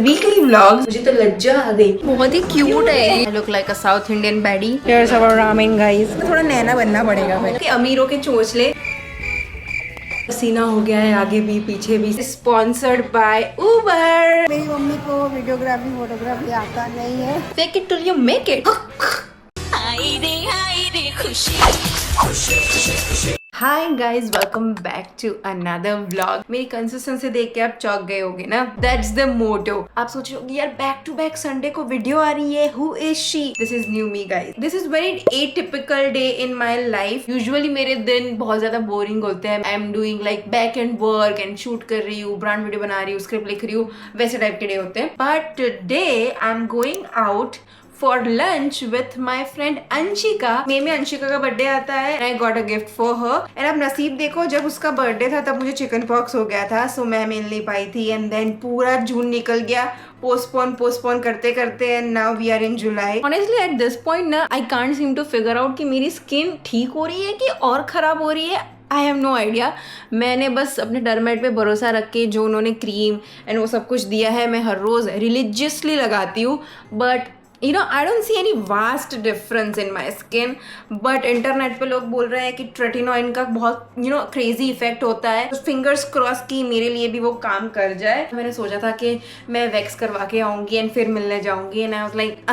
Weekly vlogs. मुझे तो लज्जा आ गई, बहुत ही क्यूट है। I look like a South Indian baddie. Here's our ramen guys. थोड़ा नैना बनना पड़ेगा भाई कि अमीरों के चोंचले। पसीना हो गया है आगे भी पीछे भी। Sponsored by Uber. मेरी मम्मी को वीडियोग्राफी फोटोग्राफी आता नहीं है। Fake it till you make it. Hi guys, welcome back to another vlog. मेरी कंसिस्टेंसी देख के आप चौंक गए होगे ना। That's the motto. आप सोच रहे होगे यार बैक टू बैक संडे को वीडियो आ रही है, who is she? This is new me guys. This is very atypical day in my life. Usually मेरे दिन बहुत ज्यादा बोरिंग होते हैं। आई am doing like back and work and shoot कर रही हूँ, ब्रांड वीडियो बना रही हूँ, स्क्रिप्ट लिख रही हूँ, वैसे टाइप के डे होते हैं। But today I am going out for lunch with my friend Anshika. मई में अंशिका का बर्थडे आता है। I got a gift for her and अब नसीब देखो, जब उसका बर्थडे था तब मुझे चिकन पॉक्स हो गया था, सो मैं मिल नहीं पाई थी। एंड देन पूरा जून निकल गया पोस्टपोन करते करते and now we are in July. Honestly at this point ना I can't seem to figure out कि मेरी स्किन ठीक हो रही है कि और खराब हो रही है। I have no idea. मैंने बस अपने डरमेट पे भरोसा रख के जो उन्होंने क्रीम एंड वो सब कुछ दिया है मैं हर रोज रिलीजियसली लगाती हूँ। But you know, I don't see any vast difference in my skin, but internet पे लोग बोल रहे हैं कि ट्रेटिनॉइन का बहुत क्रेजी इफेक्ट होता है। तो फिंगर्स क्रॉस की मेरे लिए भी वो काम कर जाए। मैंने सोचा था कि मैं वैक्स करवा के आऊंगी एंड फिर मिलने जाऊंगी and I was like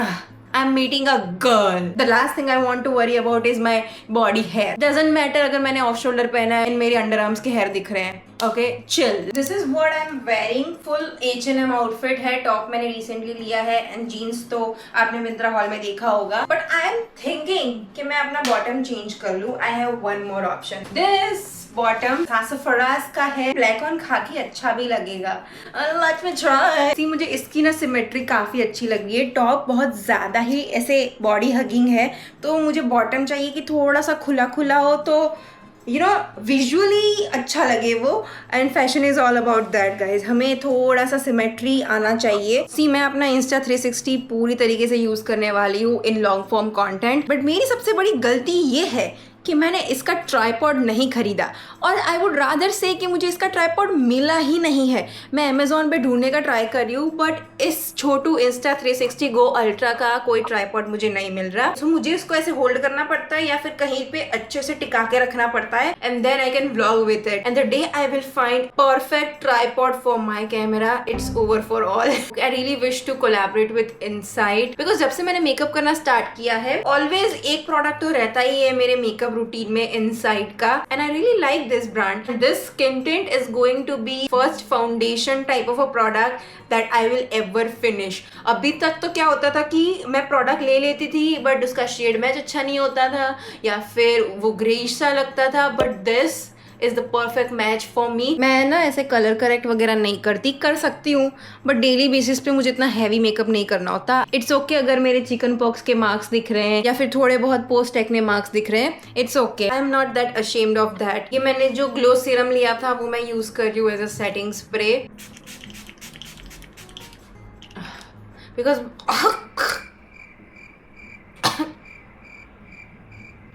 I'm meeting a girl. The last thing I want to worry about is my body hair. Doesn't matter अगर मैंने off shoulder पहना है and मेरे underarms के hair दिख रहे हैं. Okay, chill. This is what I'm wearing. Full H&M outfit है. Top मैंने recently लिया है and jeans तो आपने मिंत्रा हॉल में देखा होगा. But I'm thinking कि मैं अपना bottom change कर लूँ. I have one more option. This bottom Sassafras का है, ब्लैक ऑन खाकी अच्छा भी लगेगा। Let me try. सी मुझे इसकी ना सिमेट्री काफी अच्छी लग रही है। टॉप बहुत ज्यादा ही ऐसे बॉडी हगिंग है, तो मुझे बॉटम चाहिए कि थोड़ा सा खुला खुला हो, तो विजुअली अच्छा लगे वो। And fashion is all about that guys. हमें थोड़ा सा सिमेट्री आना चाहिए। सी मैं अपना इंस्टा 360 पूरी तरीके से यूज करने वाली हूँ in long form content. But मेरी सबसे बड़ी गलती ये है कि मैंने इसका ट्राइपॉड नहीं खरीदा, और आई वुड रादर से कि मुझे इसका ट्राइपॉड मिला ही नहीं है। मैं अमेजोन पे ढूंढने का ट्राई कर रही हूँ, बट इस छोटू इंस्टा 360 गो अल्ट्रा का कोई ट्राइपॉड मुझे नहीं मिल रहा। तो मुझे इसको ऐसे होल्ड करना पड़ता है या फिर कहीं पे अच्छे से टिका के रखना पड़ता है, and then I can vlog with it. And the day I will find perfect tripod for my camera, it's over for all. I really wish to collaborate with Insight, because जब से मैंने मेकअप करना start किया है always एक product तो रहता ही है मेरे मेकअप रूटीन में इनसाइड का, and I really like this brand. This skin tint is going to be first foundation type of a product that I will ever finish. अभी तक तो क्या होता था कि मैं प्रोडक्ट ले लेती थी बट उसका शेड मैच अच्छा नहीं होता था या फिर वो ग्रेइश सा लगता था, but this is the perfect match for me. मैं ना ऐसे कलर करेक्ट वगैरह नहीं करती, कर सकती हूँ बट डेली बेसिस पे मुझे इतना हैवी मेकअप नहीं करना होता। इट्स ओके अगर मेरे चिकन पॉक्स के मार्क्स दिख रहे हैं या फिर थोड़े बहुत पोस्ट एक्ने मार्क्स दिख रहे हैं, it's okay. I am not that ashamed of that. ये मैंने जो ग्लो सीरम लिया था वो मैं यूज कर रही हूँ as a setting spray, because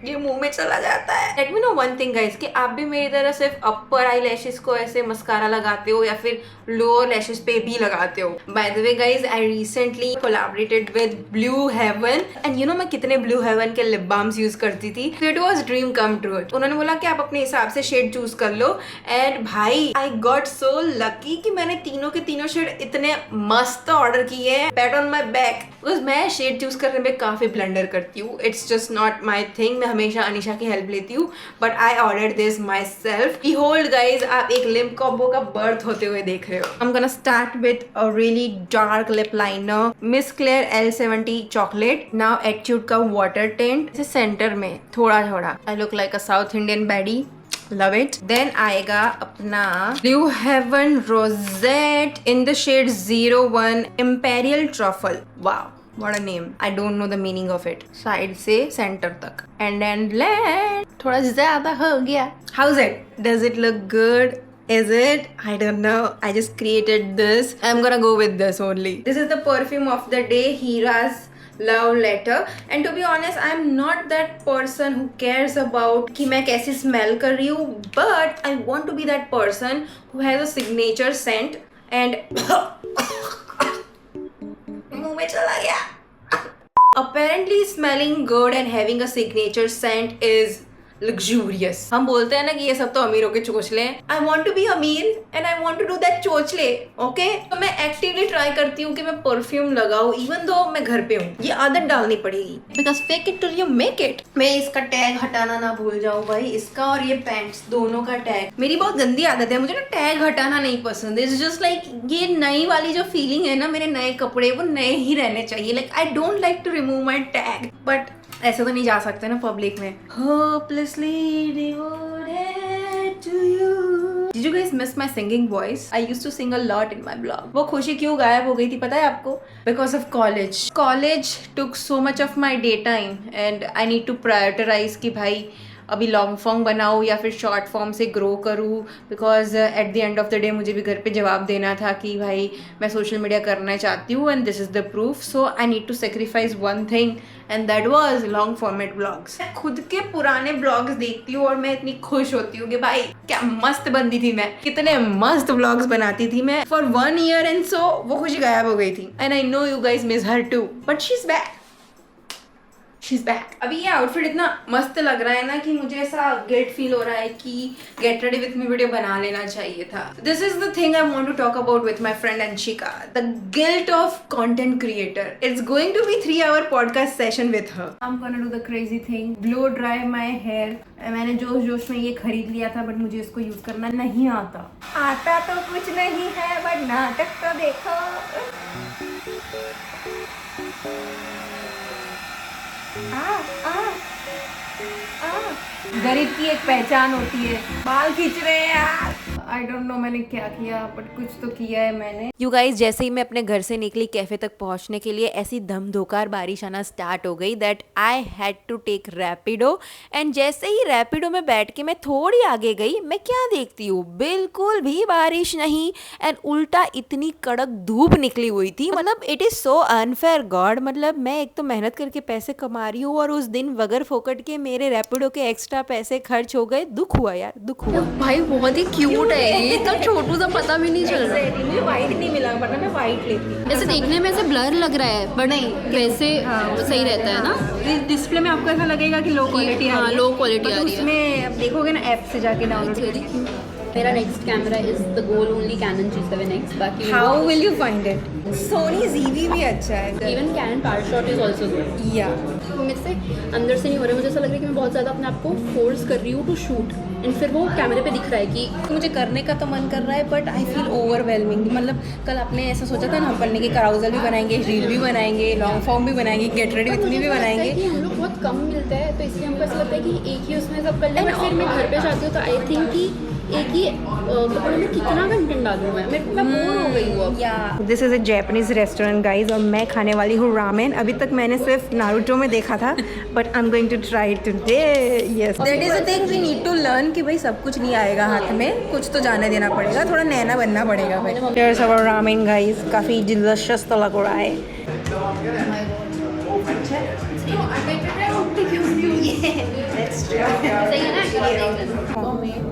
ये मुंह में चला जाता है। Let me know one thing guys, कि आप भी मेरी तरह सिर्फ अपर आई लैशेस को ऐसे मस्कारा लगाते हो या फिर लोअर लैशेस पे भी लगाते हो? By the way guys, I recently collaborated with Blue Heaven, and मैं कितने ब्लू हेवन के लिप बाम्स यूज करती थी। It was dream come true. उन्होंने बोला कि आप अपने हिसाब से शेड चूज कर लो, एंड भाई आई गॉट सो लकी कि मैंने तीनों के तीनों शेड इतने मस्त ऑर्डर किए हैं। PAT on my back, because मैं शेड चूज करने में काफी ब्लंडर करती हूँ। It's just not my thing. मैं हमेशा अनिशा की हेल्प लेती हूँ, but I order this my self. Behold guys, आप एक लिप कॉम्बो का बर्थ होते हुए देख रहे हो। I'm gonna start with a really dark lip liner, Miss Claire L70 chocolate. Now Etude का water tint, इसे सेंटर में थोड़ा थोड़ा। I look like a South Indian baddie. Love it. Then आएगा अपना Blue Heaven Rosette in the shade 01 Imperial Truffle. Wow. What a name. I don't know the meaning of it. Side से centre तक, and then blend. थोड़ा ज्यादा हो गया. How's it? Does it look good? Is it? I don't know. I just created this. I'm gonna go with this only. This is the perfume of the day, Hira's love letter. And to be honest, I'm not that person who cares about कि मैं कैसी smell कर रही हूँ, but I want to be that person who has a signature scent and Apparently smelling good and having a signature scent is luxurious. हम बोलते हैं ना कि ये सब तो अमीरों के चोचले हैं. I want to be अमीर and I want to do that चोचले. Okay? तो मैं एक्टिवली ट्राई करती हूँ कि मैं परफ्यूम लगाऊँ इवन दो मैं घर पे हूँ. ये आदत डालनी पड़ेगी. Because fake it till you make it. मैं इसका टैग हटाना ना भूल जाऊँ भाई. इसका और ये पैंट्स दोनों का टैग. मेरी बहुत गंदी आदत है, मुझे ना टैग हटाना नहीं पसंद. It's just like ये नई वाली जो फीलिंग है ना, मेरे नए कपड़े वो नए ही रहने चाहिए. Like I don't like to remove my tag. But ऐसे तो नहीं जा सकते ना पब्लिक में. Hopelessly devoted to you. Did you guys miss my singing voice? I used to sing a lot in my blog. वो खुशी क्यों गायब हो गई थी पता है आपको? Because of college. College took so much of my day time and I need to prioritize कि भाई अभी लॉन्ग फॉर्म बनाऊँ या फिर शॉर्ट फॉर्म से ग्रो करूँ. Because at the end of the day मुझे भी घर पे जवाब देना था कि भाई मैं सोशल मीडिया करना चाहती हूँ and this is the proof. So I need to sacrifice one thing and that was long format blogs. खुद के पुराने ब्लॉग्स देखती हूँ और मैं इतनी खुश होती हूँ कि भाई क्या मस्त बनती थी मैं, कितने मस्त ब्लॉग्स बनाती थी मैं फॉर 1 year. एंड सो वो खुशी गायब हो गई थी. And I know you guys miss her too but she is back. She's back. अभी ये आउटफिट इतना मस्त लग रहा है ना कि मुझे ऐसा गिल्ट फील हो रहा है कि get ready with me video बना लेना चाहिए था. This is the thing I want to talk about with my friend Anshika. The guilt of content creator. It's going to be 3-hour podcast session with her. I am gonna do the crazy thing, blow dry my hair. मैंने जोश में ये खरीद लिया था but मुझे इसको use करना नहीं आता. आता तो कुछ नहीं है बट नाटक तो देखो. गरीब की एक पहचान होती है. बाल खींच रहे हैं यार. आई डोंट नो मैंने क्या किया बट कुछ तो किया है मैंने. यू गाइज जैसे ही मैं अपने घर से निकली कैफे तक पहुंचने के लिए ऐसी धमधोकार बारिश आना स्टार्ट हो गई that I had to take Rapido. And जैसे ही रैपिडो में बैठ के मैं थोड़ी आगे गई मैं क्या देखती हूँ, बिल्कुल भी बारिश नहीं एंड उल्टा इतनी कड़क धूप निकली हुई थी. मतलब it is so unfair God. मतलब मैं एक तो मेहनत करके पैसे कमा रही हूँ और उस दिन बगैर फोकट के मेरे रैपिडो के एक्स्ट्रा पैसे खर्च हो गए. दुख हुआ यार, दुख हुआ. भाई बहुत ही क्यूट है ये तो, छोटू सा पता भी नहीं चल रहा. मुझे वाइट नहीं मिला वरना मैं वाइट लेती. ऐसे देखने में ऐसे ब्लर लग रहा है बट नहीं वैसे सही रहता है ना. डिस्प्ले में आपको ऐसा लगेगा कि लो क्वालिटी आ रही है. लो क्वालिटी आ रही है. उसमें अब देखोगे ना ऐप से जाके डाउनलोड. मेरा next camera is the goal only Canon G7X. बाकी how will you find it? Sony ZV भी अच्छा है. Even Canon PowerShot is also good. या मेरे से अंदर से नहीं हो रहा है. मुझे ऐसा लग रहा है कि मैं बहुत ज़्यादा अपने आप को फोर्स कर रही हूँ टू शूट एंड फिर वो कैमरे पे दिख रहा है कि मुझे करने का तो मन कर रहा है बट आई फील ओवरवेलमिंग. मतलब कल आपने ऐसा सोचा था ना हम पढ़ने की कराउजल भी बनाएंगे, रील भी बनाएंगे, लॉन्ग फॉर्म भी बनाएंगे, गेट रेडी विथ मी भी बनाएंगे. कि हम लोग बहुत कम मिलते हैं तो इसलिए हमको ऐसा लगता है कि एक ही उसमें सब कर लें. बट फिर मैं घर पे जाती हूँ तो आई थिंक कि एक ही कपड़े में कितना कंटेंट डालूँ मैं बोर हो गई हूँ अब. This is a Japanese restaurant guys और मैं खाने वाली हूँ रामेन. अभी तक मैंने सिर्फ नारुतो में देखा था but I am going to try today. Yes that is a thing we need to learn कि भाई सब कुछ नहीं आएगा हाथ में, कुछ तो जाने देना पड़ेगा, थोड़ा नैना बनना पड़ेगा भाई. Here's our ramen guys. काफ़ी डिलीशियस तो लग रहा है.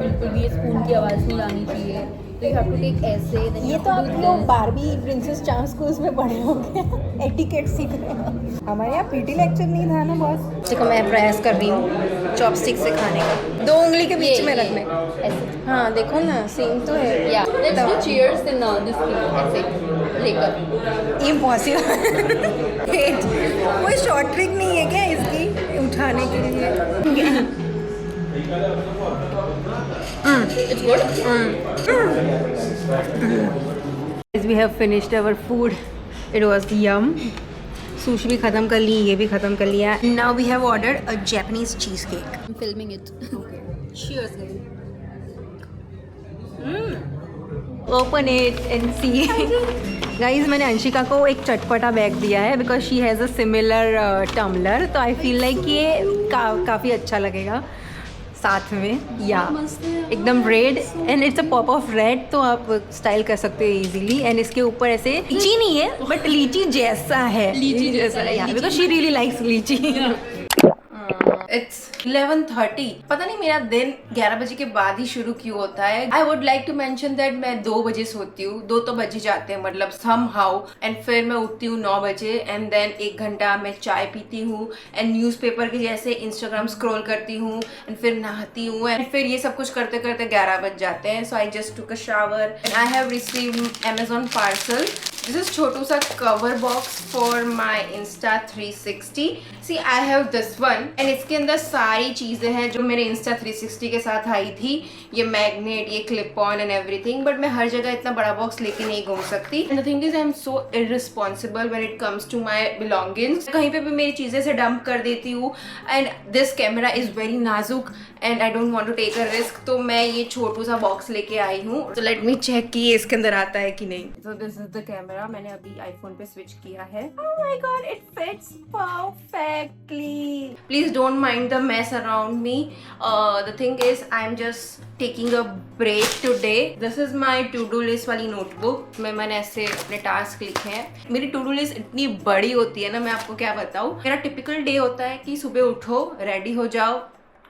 बिल्कुल भी स्पून की आवाज़ नहीं आनी चाहिए. तो यू हैव टू टेक ऐसे. ये तो आप लोग बारबी प्रिंसेस चांस को उसमें पढ़े होंगे. एटिकेट सीख रहे हैं. हमारे यहाँ पीटी लेक्चर नहीं था ना बॉस. देखो मैं प्रयास कर रही हूँ चॉपस्टिक से खाने का. 2 उंगली के बीच में रखने. हाँ देखो ना सेम तो है. या let's do cheers in this thing ऐसे लेकर. इम्पॉसिबल. कोई शॉर्ट ट्रिक नहीं है क्या इसकी उठाने के लिए? It's good. We have finished our food. It was yum. Sushi भी खत्म कर ली, ये भी खत्म कर लिया. Now we have ordered a Japanese cheesecake. I'm filming it. Okay. Cheers. Open it and see. Guys, मैंने अंशिका को एक चटपटा बैग दिया है because she has a similar tumbler. तो आई फील लाइक ये काफ़ी अच्छा लगेगा साथ में. या एकदम red and it's a pop of red. तो आप स्टाइल कर सकते हो इजीली. एंड इसके ऊपर ऐसे लीची नहीं है बट लीची जैसा है. लीची जैसा है बिकॉज शी रियली लाइक्स लीची. इट्स 11:30। पता नहीं मेरा दिन 11 बजे के बाद ही शुरू क्यों होता है। I would like to mention that मैं 2 बजे सोती हूँ, 2 तो बज ही जाते हैं मतलब somehow, एंड फिर मैं उठती हूँ 9 बजे एंड देन 1 घंटा मैं चाय पीती हूँ एंड न्यूज़पेपर के जैसे इंस्टाग्राम स्क्रॉल करती हूँ एंड फिर नहाती हूँ एंड फिर ये सब कुछ करते करते 11 बज जाते हैं। So I just took a shower and I have received Amazon parcel. This is छोटू सा cover box for my Insta 360। See I have this one and इसके अंदर सारी चीजें हैं जो मेरे Insta 360 के साथ आई थी, ये मैग्नेट, ये clip on and everything. But मैं हर जगह इतना बड़ा बॉक्स लेके नहीं घूम सकती। And the thing is I am so irresponsible when it comes to my belongings. कहीं पे भी मेरी चीजें से डंप कर देती हूँ and this camera is very नाजुक and I don't want to take a risk. तो मैं ये छोटू सा बॉक्स लेके आई हूँ। तो लेट मी चेक कि ये इसके अंदर आता है कि नहीं। So this is the camera, मैंने अभी आईफोन पे स्विच किया है। Oh my God, it fits perfectly. Please don't mind the mess around me. The thing is I am just taking a break today. This is my to do list वाली notebook. मैंने ऐसे अपने task लिखे हैं। मेरी to do list इतनी बड़ी होती है ना, मैं आपको क्या बताऊँ। मेरा टिपिकल डे होता है कि सुबह उठो, रेडी हो जाओ,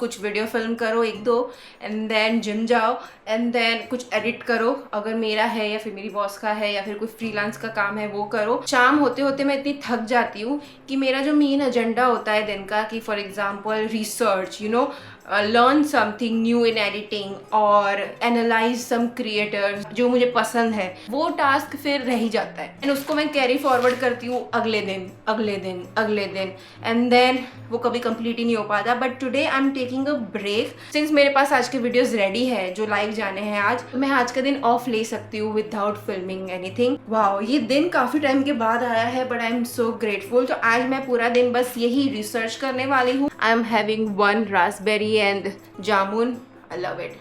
कुछ वीडियो फिल्म करो 1-2 एंड देन जिम जाओ एंड देन कुछ एडिट करो अगर मेरा है या फिर मेरी बॉस का है या फिर कोई फ्रीलांस का काम है वो करो। शाम होते होते मैं इतनी थक जाती हूँ कि मेरा जो मेन एजेंडा होता है दिन का, कि for example research, you know, learn something new in editing और एनालाइज सम क्रिएटर्स जो मुझे पसंद है, वो टास्क फिर रह ही जाता है एंड उसको मैं कैरी फॉरवर्ड करती हूँ अगले दिन अगले दिन अगले दिन एंड देन वो कभी कंप्लीट ही नहीं हो पाता। But today I am taking a break. Since मेरे पास आज के वीडियोस रेडी है जो लाइव जाने हैं आज, तो मैं आज का दिन ऑफ ले सकती हूँ विदाउट फिल्मिंग एनीथिंग। वाओ, ये दिन काफी टाइम के बाद आया है but I am so grateful. तो आज मैं पूरा दिन बस यही रिसर्च करने वाली हूँ। I am having 1 Raspberry and jamun. I love it.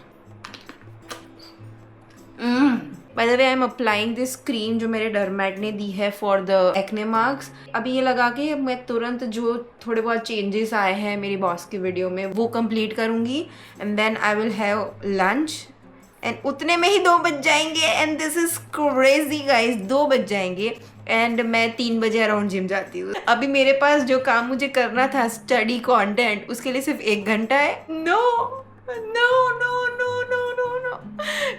By the way, I am applying this cream जो मेरे डरमैट ने दी है for the acne marks. अभी ये लगा के मैं तुरंत जो थोड़े बहुत चेंजेस आए हैं मेरी बॉस की वीडियो में वो कंप्लीट करूँगी and then I will have lunch. And उतने में ही 2 बज जाएंगे and this is crazy guys, 2 बज जाएंगे एंड मैं 3 बजे अराउंड जिम जाती हूँ। अभी मेरे पास जो काम मुझे करना था, स्टडी कंटेंट, उसके लिए सिर्फ 1 घंटा है। No no no no no no no,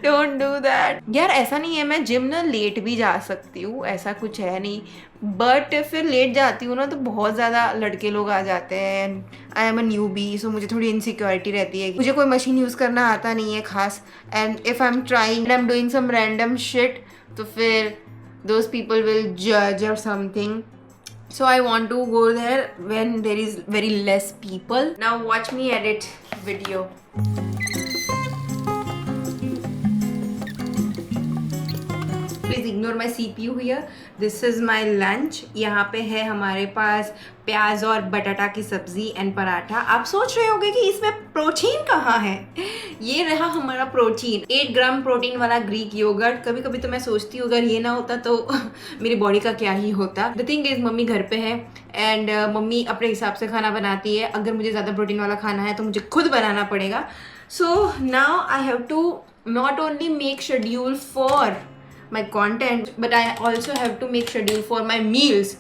don't do that यार। ऐसा नहीं है, मैं जिम ना लेट भी जा सकती हूँ, ऐसा कुछ है नहीं, बट फिर लेट जाती हूँ ना तो बहुत ज़्यादा लड़के लोग आ जाते हैं and I am a newbie, so मुझे थोड़ी इनसिक्योरिटी रहती है। मुझे कोई मशीन यूज़ करना आता नहीं है खास and if I am trying I am doing some random shit तो फिर those people will judge or something. So I want to go there when there is very less people. Now watch me edit video. Please ignore my CPU here. This is my lunch. यहाँ पे है हमारे पास प्याज और बटाटा की सब्जी and paratha. आप सोच रहे होंगे कि इसमें प्रोटीन कहाँ है। ये रहा हमारा प्रोटीन, 8 ग्राम प्रोटीन वाला ग्रीक योगर्ट। कभी कभी तो मैं सोचती हूँ अगर ये ना होता तो मेरी बॉडी का क्या ही होता। द थिंग इज मम्मी घर पे है एंड मम्मी अपने हिसाब से खाना बनाती है। अगर मुझे ज़्यादा प्रोटीन वाला खाना है तो मुझे खुद बनाना पड़ेगा। So now I have to not only make schedule for my content but I also have to make schedule for my meals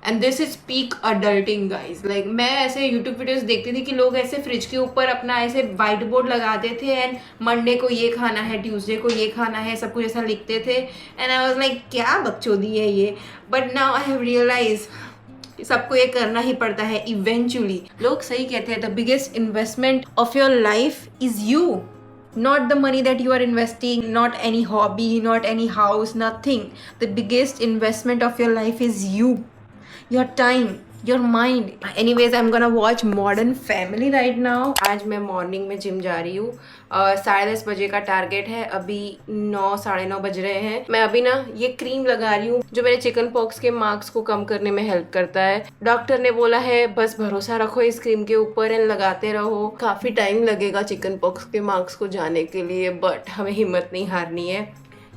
and this is peak adulting guys. Like मैं ऐसे YouTube वीडियोस देखती थी कि लोग ऐसे fridge के ऊपर अपना ऐसे वाइट बोर्ड लगाते थे एंड मंडे को ये खाना है, ट्यूसडे को ये खाना है, सब कुछ ऐसा लिखते थे एंड आई वाज लाइक क्या बकचोदी है ये। But now I have realise सबको ये करना ही पड़ता है इवेंचुअली। लोग सही कहते हैं, the biggest investment of your life is you. Not the money that you are investing, not any hobby, not any house, nothing. The biggest investment of your life is you, your time, your mind. Anyways, I'm gonna watch Modern Family right now. आज मैं morning में gym जा रही हूँ। 10:30 बजे का target है, अभी 9 साढ़े 9 बज रहे हैं। मैं अभी ना ये क्रीम लगा रही हूँ जो मेरे चिकन पॉक्स के मार्क्स को कम करने में हेल्प करता है। डॉक्टर ने बोला है बस भरोसा रखो इस क्रीम के ऊपर एंड लगाते रहो। काफ़ी टाइम लगेगा चिकन पॉक्स के मार्क्स को जाने के लिए बट हमें हिम्मत नहीं हारनी है।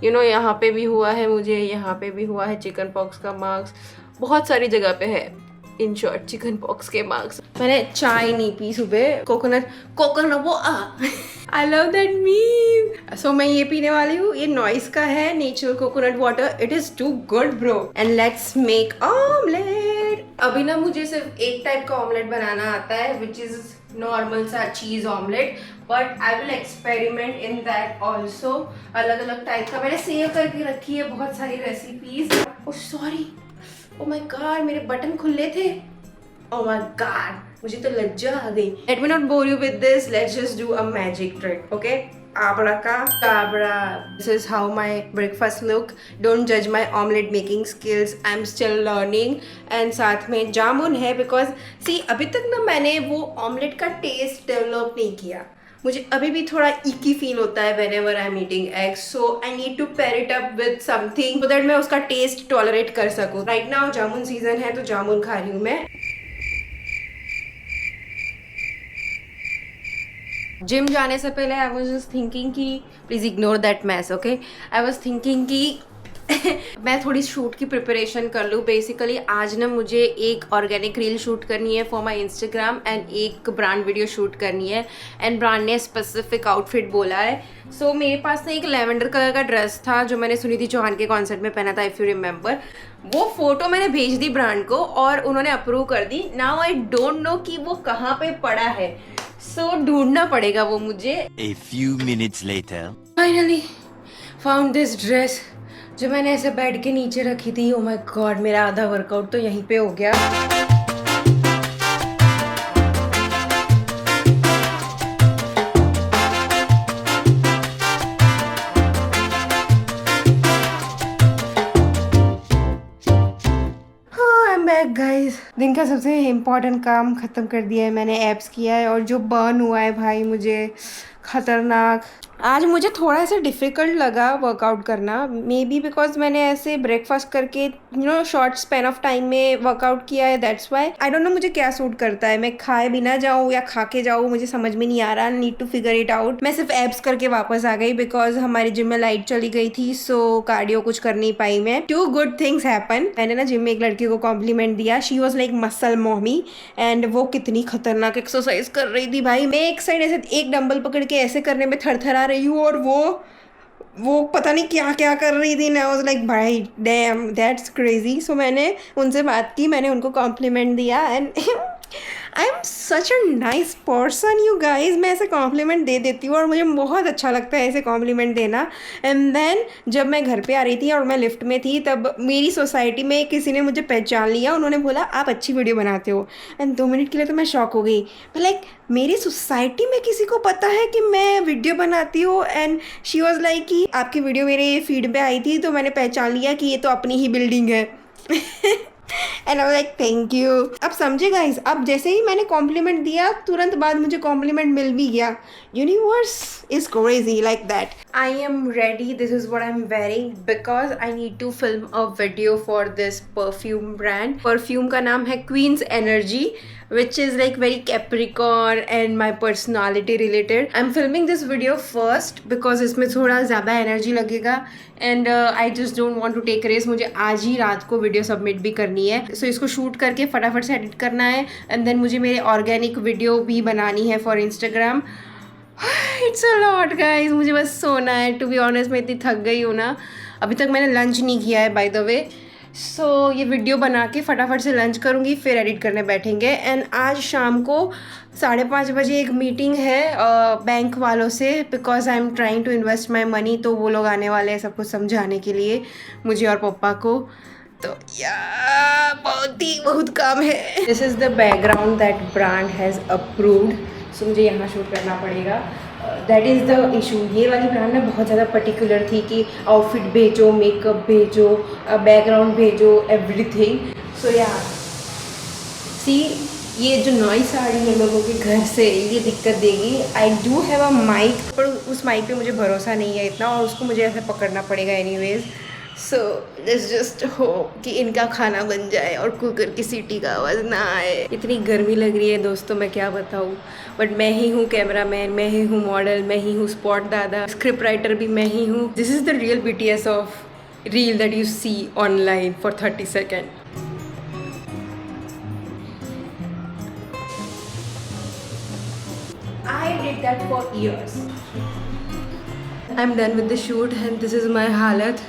यू नो यहाँ पे भी हुआ है मुझे, यहाँ पे भी हुआ है चिकन पॉक्स का मार्क्स, बहुत सारी जगह पे है। इन शॉर्ट चिकन पॉक्स के मार्क्स। मैंने चाय नहीं पी सुबह, कोकोनट वो आई लव दैट मीम। सो मैं ये पीने वाली हूँ, ये नॉइस का है, natural coconut water. It is too good bro and let's make omelette. अभी ना मुझे सिर्फ एक टाइप का ऑमलेट बनाना आता है विच इज नॉर्मल सा चीज़ omelette, but I will experiment in that also. अलग अलग टाइप का मैंने सेव करके रखी है बहुत सारी recipes. Oh sorry, oh my God, मेरे बटन खुले थे। ओह माय गॉड, मुझे तो लज्जा आ गई। Let me not bore you with this, let's just do a magic trick, okay? Abracadabra. This is how my breakfast look. Don't judge my omelette making skills. I'm still learning. And साथ में जामुन है because see अभी तक ना मैंने वो omelette का test develop नहीं किया। मुझे अभी भी थोड़ा इकी फील होता है whenever I'm eating eggs. So I need to pair it up with something so that मैं उसका टेस्ट टॉलरेट कर सकूँ। Right now जामुन सीजन है तो जामुन खा रही हूँ मैं। जिम जाने से पहले आई वॉज जस्ट थिंकिंग कि please ignore that mess, okay? I was thinking कि मैं थोड़ी शूट की प्रिपरेशन कर लूँ। बेसिकली आज ना मुझे एक ऑर्गेनिक रील शूट करनी है फॉर माई इंस्टाग्राम एंड एक ब्रांड वीडियो शूट करनी है एंड ब्रांड ने स्पेसिफिक आउटफिट बोला है। सो मेरे पास ना एक लेवेंडर कलर का ड्रेस था जो मैंने सुनिधि चौहान के कॉन्सर्ट में पहना था, इफ़ यू रिमेंबर। वो फोटो मैंने भेज दी ब्रांड को और उन्होंने अप्रूव कर दी। नाउ आई डोंट नो कि वो कहाँ पे पड़ा है, सो ढूंढना पड़ेगा वो मुझे। A few minutes later. Finally found this dress जो मैंने ऐसे बेड के नीचे रखी थी। ओ माय गॉड, मेरा आधा वर्कआउट तो यहीं पे हो गया। गाइस, दिन का सबसे इम्पोर्टेंट काम ख़त्म कर दिया है मैंने, एब्स किया है और जो बर्न हुआ है भाई मुझे खतरनाक। आज मुझे थोड़ा सा डिफ़िकल्ट लगा वर्कआउट करना, मे बी बिकॉज मैंने ऐसे ब्रेकफास्ट करके शॉर्ट स्पैन ऑफ टाइम में वर्कआउट किया है, that's why. I don't know मुझे क्या सूट करता है, मैं खाए बिना जाऊँ या खा के जाऊँ, मुझे समझ में नहीं आ रहा। Need to figure it out. मैं सिर्फ एब्स करके वापस आ गई बिकॉज हमारी जिम में लाइट चली गई थी, सो कार्डियो कुछ कर नहीं पाई मैं। 2 गुड थिंग्स हैपन। मैंने ना जिम में एक लड़की को कॉम्प्लीमेंट दिया, she was like muscle mommy, and वो कितनी खतरनाक एक्सरसाइज कर रही थी भाई। मैं एक साइड ऐसे एक डंबल पकड़ के ऐसे करने में थरथरा रही हूँ और वो पता नहीं क्या क्या कर रही थी ना। आई वाज लाइक भाई डैम, दैट्स क्रेजी। सो मैंने उनसे बात की, मैंने उनको कॉम्प्लीमेंट दिया and I am such a nice person you guys. मैं ऐसे कॉम्प्लीमेंट दे देती हूँ और मुझे बहुत अच्छा लगता है ऐसे कॉम्प्लीमेंट देना। एंड देन जब मैं घर पे आ रही थी और मैं लिफ्ट में थी तब मेरी सोसाइटी में किसी ने मुझे पहचान लिया। उन्होंने बोला आप अच्छी वीडियो बनाते हो, एंड 2 मिनट के लिए तो मैं शॉक हो गई। लाइक मेरी सोसाइटी में किसी को पता है कि मैं वीडियो बनाती हूँ, एंड शी वॉज लाइक कि आपकी वीडियो मेरे फीड पे आई थी तो मैंने पहचान लिया कि ये तो अपनी ही बिल्डिंग है। And I like thank you. अब समझे गाइस, अब जैसे ही मैंने कॉम्प्लीमेंट दिया तुरंत बाद मुझे कॉम्प्लीमेंट मिल भी गया। Universe is crazy like that. I am ready, this is what I am wearing because I need to film a video for this perfume brand. Perfume का नाम है Queens Energy, which is like very Capricorn and my personality related. I'm filming this video first because इसमें थोड़ा ज़्यादा energy लगेगा and I just don't want to take risk. मुझे आज ही रात को वीडियो सबमिट भी करनी है, so इसको शूट करके फटाफट से एडिट करना है and then मुझे मेरे ऑर्गेनिक वीडियो भी बनानी है for Instagram. It's a lot guys, मुझे बस सोना है। टू बी ऑनेस्ट मैं इतनी थक गई हूँ ना, अभी तक मैंने लंच नहीं किया है बाय द वे। सो ये वीडियो बना के फटाफट से लंच करूँगी फिर एडिट करने बैठेंगे। एंड आज शाम को 5:30 बजे एक मीटिंग है बैंक वालों से, because I am trying to invest my money. तो वो लोग आने वाले हैं सब कुछ समझाने के लिए मुझे और पापा को। तो यार बहुत काम है। This is the background that brand has approved, so मुझे यहाँ शूट करना पड़ेगा। That is the issue. ये वाली ब्रांड में बहुत ज़्यादा पर्टिकुलर थी कि आउटफिट भेजो, मेकअप भेजो, बैकग्राउंड भेजो, एवरीथिंग। सो या सी, ये जो नॉइस आ रही है लोगों के घर से ये दिक्कत देगी। I do have a mic, पर उस माइक पे मुझे भरोसा नहीं है इतना और उसको मुझे ऐसे पकड़ना पड़ेगा anyways. So let's just hope कि इनका खाना बन जाए और कुकर की सीटी का आवाज़ ना आए। इतनी गर्मी लग रही है दोस्तों, मैं क्या बताऊँ, बट मैं ही हूँ कैमरामैन, मैं ही हूँ मॉडल, मैं ही हूँ स्पॉट दादा, स्क्रिप्ट राइटर भी मैं ही हूँ। This is the real BTS of reel that you see online for 30 second. I did that for years. I'm done with the shoot and this is my हालत।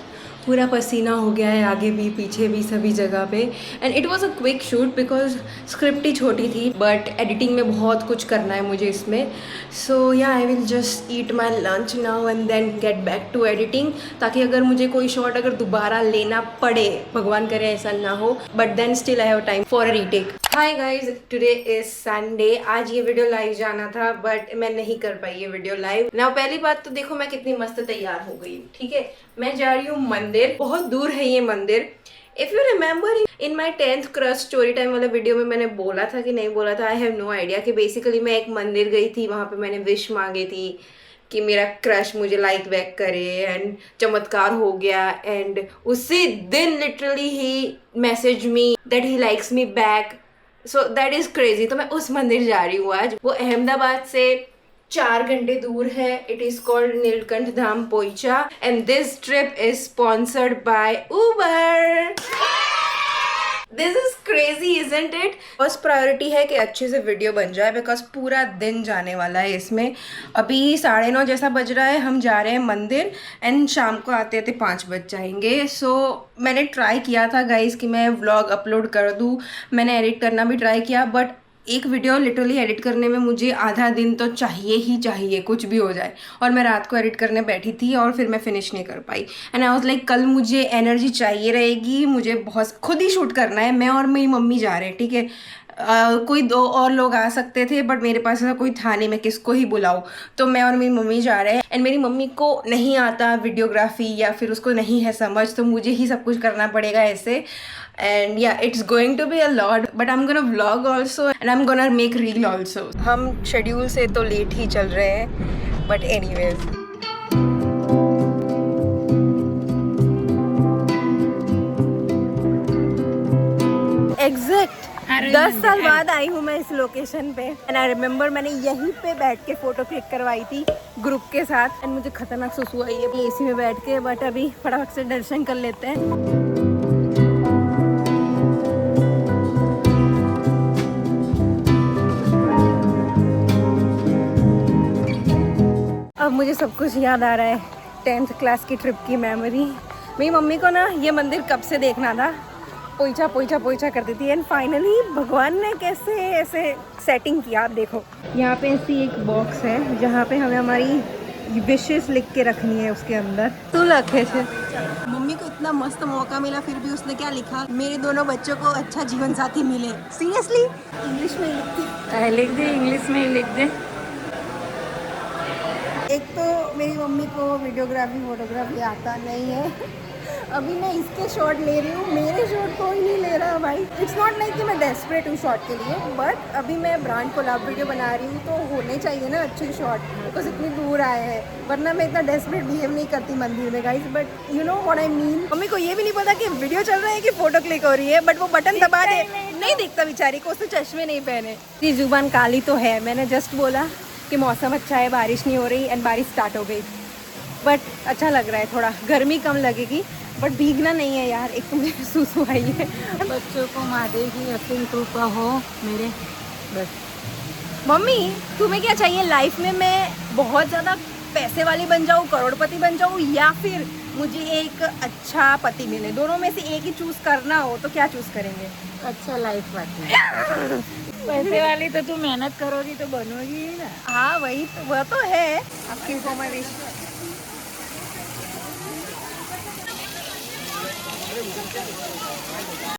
पूरा पसीना हो गया है आगे भी पीछे भी सभी जगह पे। And it was a quick shoot because script ही छोटी थी, बट एडिटिंग में बहुत कुछ करना है मुझे इसमें। So yeah I will just eat my lunch now and then get back to editing, ताकि अगर मुझे कोई शॉट अगर दोबारा लेना पड़े, भगवान करे ऐसा ना हो, but then still I have time for a retake. Hi guys, today is Sunday. आज ये वीडियो लाइव जाना था बट मैं नहीं कर पाई ये वीडियो लाइव ना। पहली बात तो देखो मैं कितनी मस्त तैयार हो गई हूँ, ठीक है। मैं जा रही हूँ मंदिर, बहुत दूर है ये मंदिर। If you remember in my 10th crush story time वाला वीडियो में मैंने बोला था कि नहीं बोला था, आई हैव नो आइडिया, कि बेसिकली मैं एक मंदिर गई थी, वहाँ पे मैंने विश मांगी थी कि मेरा क्रश मुझे लाइक बैक करे, एंड चमत्कार हो गया। एंड उसी दिन literally he message me that he likes me back. So that is crazy. तो मैं उस मंदिर जा रही हूँ आज। वो अहमदाबाद से 4 घंटे दूर है। It is called Neelkanth Dham Poicha and this trip is sponsored by Uber. This is crazy isn't it. First priority है कि अच्छे से वीडियो बन जाए बिकॉज पूरा दिन जाने वाला है इसमें। अभी 9:30 जैसा बज रहा है, हम जा रहे हैं मंदिर एंड शाम को आते आते 5 बज जाएंगे। सो मैंने ट्राई किया था गाइज कि मैं व्लॉग अपलोड कर दूँ, मैंने एडिट करना भी ट्राई किया, बट एक वीडियो लिटरली एडिट करने में मुझे आधा दिन तो चाहिए ही चाहिए, कुछ भी हो जाए। और मैं रात को एडिट करने बैठी थी और फिर मैं फिनिश नहीं कर पाई। एंड आई वाज लाइक कल मुझे एनर्जी चाहिए रहेगी, मुझे बहुत खुद ही शूट करना है। मैं और मेरी मम्मी जा रहे हैं, ठीक है। कोई 2 और लोग आ सकते थे बट मेरे पास ऐसा कोई था नहीं, मैं किसको ही बुलाऊँ। तो मैं और मेरी मम्मी जा रहे हैं एंड मेरी मम्मी को नहीं आता वीडियोग्राफी या फिर उसको नहीं है समझ, तो मुझे ही सब कुछ करना पड़ेगा ऐसे। And yeah it's going to be a lot, but I am gonna vlog also and I am gonna make reel also. हम शेड्यूल से तो लेट ही चल रहे हैं, बट एनीवेज। एग्जैक्ट 10 साल बाद आई हूँ मैं इस लोकेशन पे। एंड आई रिमेम्बर मैंने यहीं पे बैठ के फोटो क्लिक करवाई थी ग्रुप के साथ। एंड मुझे खतरनाक सुसु आई है एसी में बैठ के, बट अभी फटाफट से दर्शन कर लेते हैं। अब मुझे सब कुछ याद आ रहा है, 10th क्लास की ट्रिप की मेमोरी। मेरी मम्मी को ना ये मंदिर कब से देखना था, पोईचा पोईचा पोईचा करती थी। एंड फाइनली भगवान ने कैसे ऐसे सेटिंग किया। आप देखो यहाँ पे ऐसी एक बॉक्स है जहाँ पे हमें हमारी विशेस लिख के रखनी है उसके अंदर। तू रखे थे। मम्मी को इतना मस्त मौका मिला फिर भी उसने क्या लिखा, मेरे दोनों बच्चों को अच्छा जीवन साथी मिले। सीरियसली इंग्लिश में लिख दे, इंग्लिश में लिख दे। एक तो मेरी मम्मी को वीडियोग्राफी फोटोग्राफी आता नहीं है। अभी मैं इसके शॉट ले रही हूँ, मेरे शॉट कोई नहीं ले रहा भाई। इट्स नॉट लाइक कि मैं डेस्परेट हूँ शॉट के लिए, बट अभी मैं ब्रांड कोलैब वीडियो बना रही हूँ तो होने चाहिए ना अच्छे शॉट, बिकॉज इतनी दूर आए हैं। वरना मैं इतना डेस्परेट बिहेव नहीं करती मंदिर में guys, but you know what I mean. Mummy को ये भी नहीं पता कि वीडियो चल रहा है कि फोटो क्लिक हो रही है, बट वो बटन दबा दे, नहीं दिखता बेचारी को, उसने चश्मे नहीं पहने। ये जुबान काली तो है। मैंने जस्ट बोला कि मौसम अच्छा है, बारिश नहीं हो रही, एंड बारिश स्टार्ट हो गई। बट अच्छा लग रहा है, थोड़ा गर्मी कम लगेगी, बट भीगना नहीं है यार। एक तो मुझे सुसु आई है। बच्चों को मादे की असीम कृपा हो मेरे, बस। मम्मी तुम्हें क्या चाहिए लाइफ में? मैं बहुत ज़्यादा पैसे वाली बन जाऊँ, करोड़पति बन जाऊँ, या फिर मुझे एक अच्छा पति मिले? दोनों में से एक ही चूज़ करना हो तो क्या चूज़ करेंगे? अच्छा लाइफ पाती पैसे वाली तो तू मेहनत करोगी तो बनोगी ही ना। हाँ वही तो, वह तो है। आपकी फॉर माय विश।